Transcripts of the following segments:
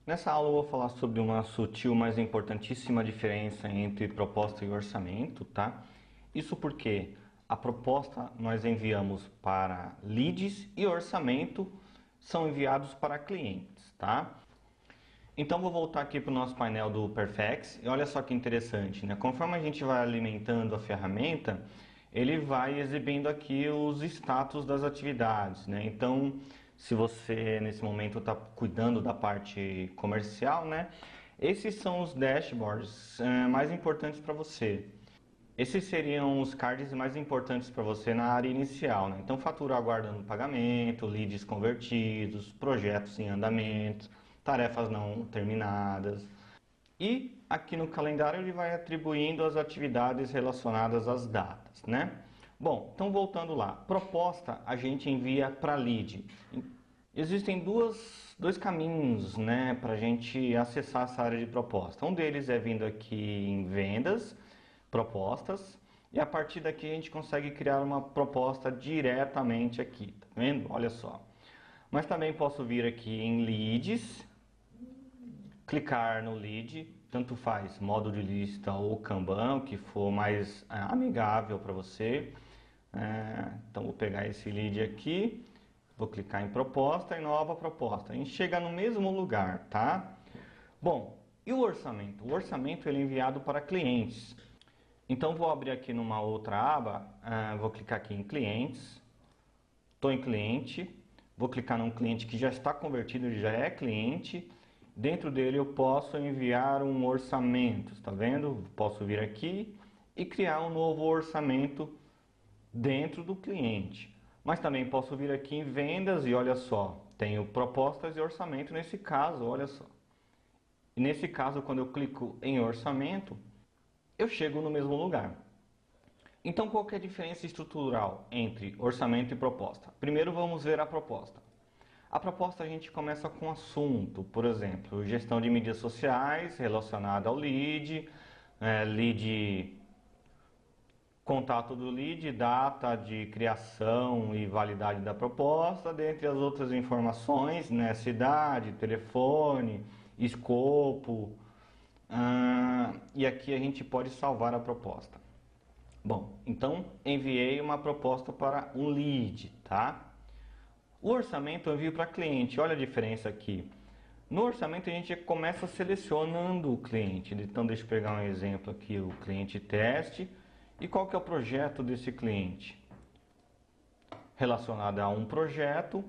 Nessa aula eu vou falar sobre uma sutil, mas importantíssima diferença entre proposta e orçamento, tá? Isso porque a proposta nós enviamos para leads e orçamento são enviados para clientes, tá? Então vou voltar aqui para o nosso painel do Perfex e olha só que interessante, né? Conforme a gente vai alimentando a ferramenta, ele vai exibindo aqui os status das atividades, né? Então, se você nesse momento está cuidando da parte comercial, né? Esses são os dashboards mais importantes para você. Esses seriam os cards mais importantes para você na área inicial, né? Então, fatura aguardando pagamento, leads convertidos, projetos em andamento, tarefas não terminadas. E aqui no calendário ele vai atribuindo as atividades relacionadas às datas, né? Bom, então voltando lá, proposta a gente envia para lead. Existem dois caminhos, né, para a gente acessar essa área de proposta. Um deles é vindo aqui em vendas, propostas, e a partir daqui a gente consegue criar uma proposta diretamente aqui, tá vendo? Olha só. Mas também posso vir aqui em leads, clicar no lead, tanto faz modo de lista ou Kanban, o que for mais amigável para você. Então vou pegar esse lead aqui, vou clicar em proposta e nova proposta. A gente chega no mesmo lugar, tá? Bom, e o orçamento? O orçamento ele é enviado para clientes. Então vou abrir aqui numa outra aba, vou clicar aqui em clientes, estou em cliente, vou clicar num cliente que já está convertido, ele já é cliente. Dentro dele eu posso enviar um orçamento, está vendo? Posso vir aqui e criar um novo orçamento dentro do cliente. Mas também posso vir aqui em vendas e olha só, tenho propostas e orçamento nesse caso, olha só. E nesse caso, quando eu clico em orçamento, eu chego no mesmo lugar. Então, qual que é a diferença estrutural entre orçamento e proposta? Primeiro vamos ver a proposta. A proposta a gente começa com assunto, por exemplo, gestão de mídias sociais relacionada ao lead, contato do lead, data de criação e validade da proposta, dentre as outras informações, né, cidade, telefone, escopo, e aqui a gente pode salvar a proposta. Bom, então enviei uma proposta para um lead, tá? O orçamento eu envio para cliente, olha a diferença aqui. No orçamento a gente começa selecionando o cliente. Então deixa eu pegar um exemplo aqui, o cliente teste. E qual que é o projeto desse cliente? Relacionado a um projeto.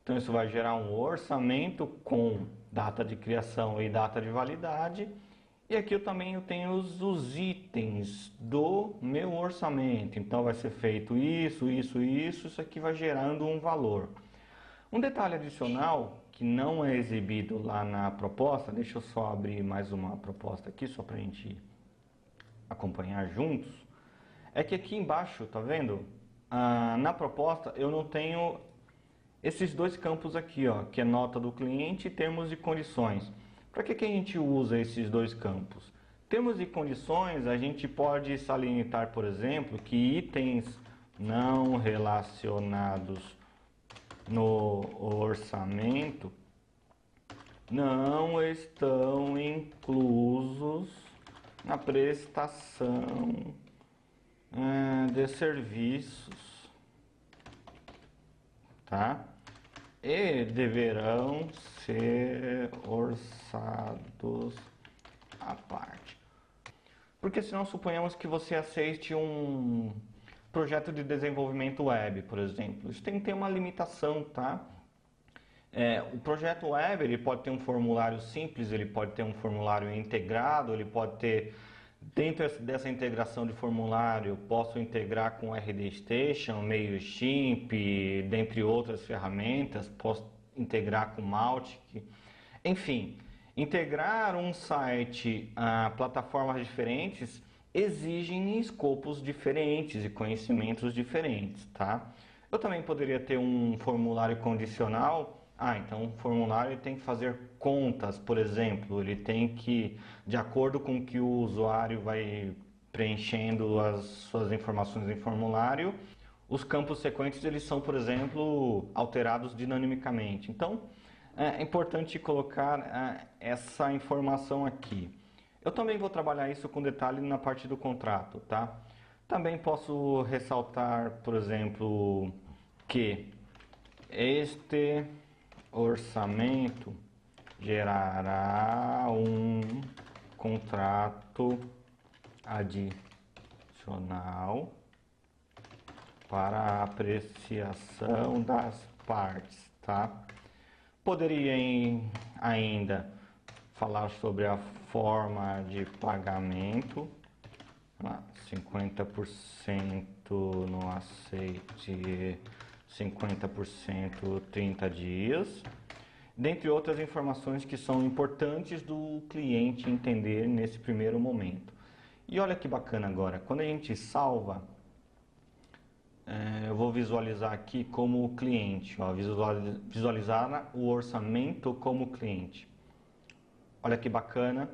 Então isso vai gerar um orçamento com data de criação e data de validade. E aqui eu também tenho os itens do meu orçamento. Então vai ser feito isso, isso, isso. Isso aqui vai gerando um valor. Um detalhe adicional que não é exibido lá na proposta, deixa eu só abrir mais uma proposta aqui, só para a gente acompanhar juntos, é que aqui embaixo, tá vendo? Na proposta eu não tenho esses dois campos aqui, ó, que é nota do cliente e termos e condições. Para que a gente usa esses dois campos? Termos e condições, a gente pode salientar, por exemplo, que itens não relacionados no orçamento não estão inclusos na prestação de serviços, tá? E deverão ser orçados à parte. Porque senão suponhamos que você aceite um projeto de desenvolvimento web, por exemplo. Isso tem que ter uma limitação, tá? O projeto web ele pode ter um formulário simples, ele pode ter um formulário integrado, ele pode ter, dentro dessa integração de formulário, eu posso integrar com RD Station, MailChimp, dentre outras ferramentas, posso integrar com Mautic, enfim, integrar um site a plataformas diferentes exigem escopos diferentes e conhecimentos diferentes, tá? Eu também poderia ter um formulário condicional. Então o formulário tem que fazer contas, por exemplo, ele tem que, de acordo com que o usuário vai preenchendo as suas informações em formulário, os campos sequentes eles são, por exemplo, alterados dinamicamente. Então, É importante colocar essa informação aqui. Eu também vou trabalhar isso com detalhe na parte do contrato, tá? Também posso ressaltar, por exemplo, que este orçamento gerará um contrato adicional para a apreciação das partes, tá? Poderia ainda falar sobre a forma de pagamento, 50% no aceite, 50% 30 dias, dentre outras informações que são importantes do cliente entender nesse primeiro momento. E olha que bacana agora, quando a gente salva, eu vou visualizar aqui como cliente, ó, visualizar o orçamento como cliente. Olha que bacana,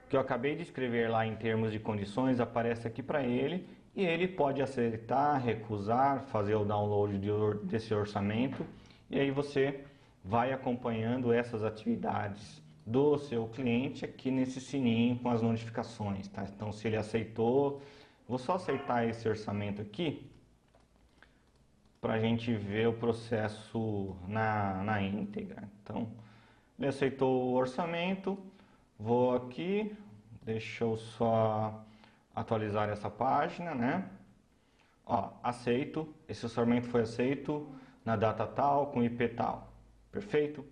o que eu acabei de escrever lá em termos de condições aparece aqui para ele e ele pode aceitar, recusar, fazer o download desse orçamento e aí você vai acompanhando essas atividades do seu cliente aqui nesse sininho com as notificações, tá? Então se ele aceitou, vou só aceitar esse orçamento aqui para a gente ver o processo na íntegra. Então, ele aceitou o orçamento, vou aqui, deixa eu só atualizar essa página, né? Ó, aceito, esse orçamento foi aceito na data tal, com IP tal, perfeito?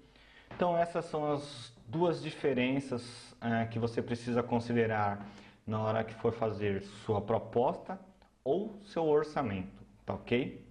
Então essas são as duas diferenças que você precisa considerar na hora que for fazer sua proposta ou seu orçamento, tá ok?